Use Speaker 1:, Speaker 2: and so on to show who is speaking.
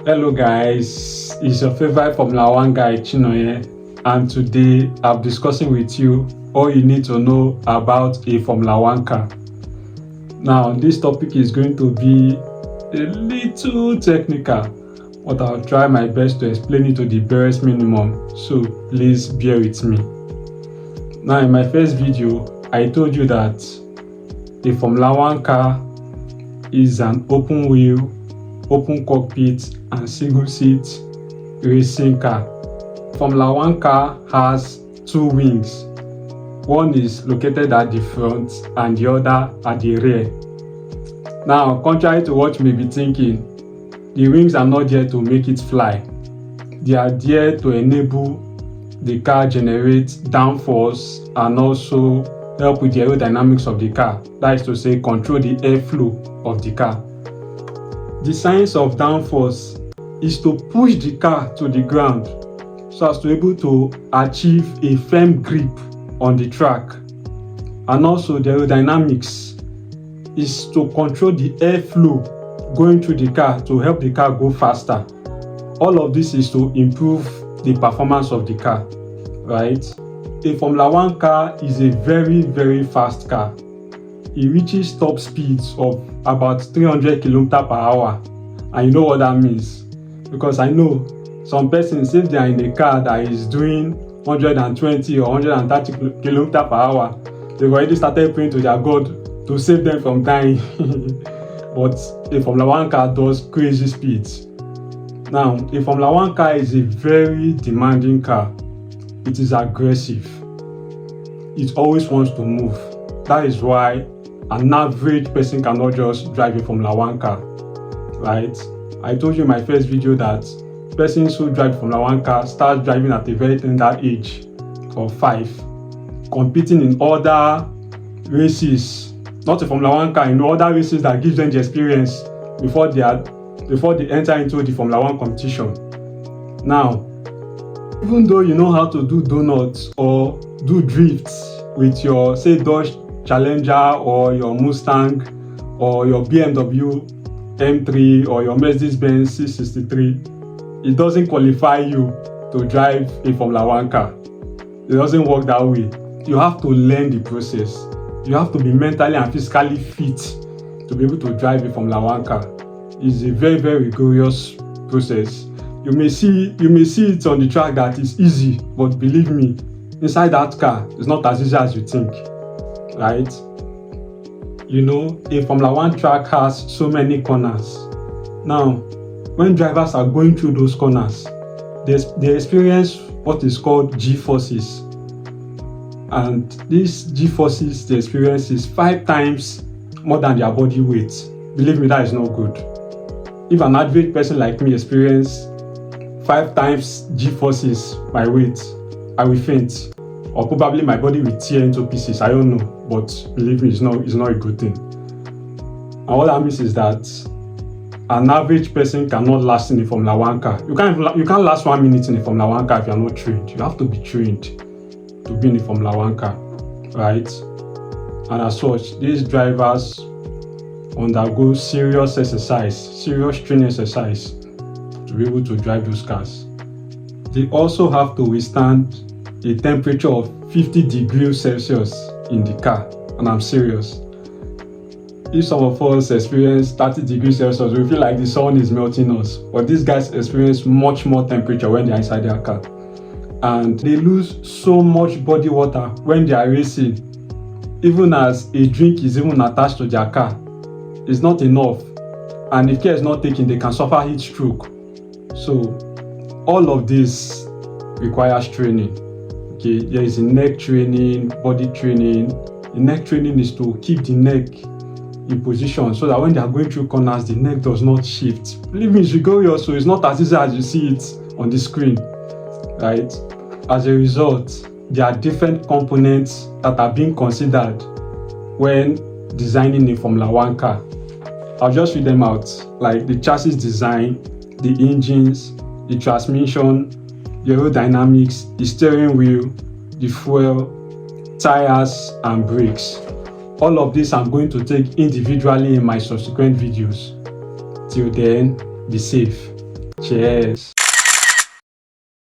Speaker 1: Hello guys, it's your favorite Formula 1 guy Chino here, and today I'm discussing with you all you need to know about a Formula 1 car. Now this topic is going to be a little technical, but I'll try my best to explain it to the barest minimum, so please bear with me. Now in my first video, I told you that a Formula 1 car is an open wheel, open cockpit and single seat racing car. Formula 1 car has two wings. One is located at the front and the other at the rear. Now, contrary to what you may be thinking, the wings are not there to make it fly. They are there to enable the car generate downforce and also help with the aerodynamics of the car. That is to say, control the airflow of the car. The science of downforce is to push the car to the ground so as to be able to achieve a firm grip on the track. And also the aerodynamics is to control the airflow going through the car to help the car go faster. All of this is to improve the performance of the car, right? A Formula 1 car is a very fast car. It reaches top speeds of about 300 km per hour, and you know what that means, because I know some persons, if they are in a car that is doing 120 or 130 km per hour, they've already started praying to their God to save them from dying. But a Formula 1 car does crazy speeds. Now, a Formula 1 car is a very demanding car. It is aggressive. It always wants to move. That is why an average person cannot just drive a Formula 1 car, right? I told you in my first video that persons who drive Formula 1 car start driving at a very tender age of 5, competing in other races, not a Formula 1 car, in other races that gives them the experience before they enter into the Formula 1 competition. Now, even though you know how to do donuts or do drifts with your, say, Dodge Challenger or your Mustang or your BMW M3 or your Mercedes-Benz C63, it doesn't qualify you to drive a Formula 1 car. It doesn't work that way. You have to learn the process. You have to be mentally and physically fit to be able to drive a Formula 1 car. It's a very rigorous process. You may see it on the track that is easy, but believe me, inside that car, it's not as easy as you think. Right? You know, a Formula 1 track has so many corners. Now, when drivers are going through those corners, they experience what is called G-forces. And these G-forces they experience is 5 times more than their body weight. Believe me, that is not good. If an average person like me experience 5 times G-forces my weight, I will faint. Or probably my body will tear into pieces. I don't know, but believe me, it's not a good thing. And what that means is that an average person cannot last in a Formula 1 car. You can't last 1 minute in a Formula 1 car if you are not trained. You have to be trained to be in a Formula 1 car, right? And as such, these drivers undergo serious training exercise to be able to drive those cars. They also have to withstand a temperature of 50 degrees Celsius in the car, and I'm serious. If some of us experience 30 degrees Celsius, we feel like the sun is melting us, but these guys experience much more temperature when they're inside their car, and they lose so much body water when they are racing. Even as a drink is even attached to their car, it's not enough, and if care is not taken, they can suffer heat stroke. So all of this requires training. Okay, there is a neck training, body training. The neck training is to keep the neck in position so that when they are going through corners, the neck does not shift. Believe me, it's rigorous, so it's not as easy as you see it on the screen, right? As a result, there are different components that are being considered when designing a Formula 1 car. I'll just read them out, like the chassis design, the engines, the transmission, the aerodynamics, the steering wheel, the fuel, tires and brakes. All of this I'm going to take individually in my subsequent videos. Till then, be safe. Cheers.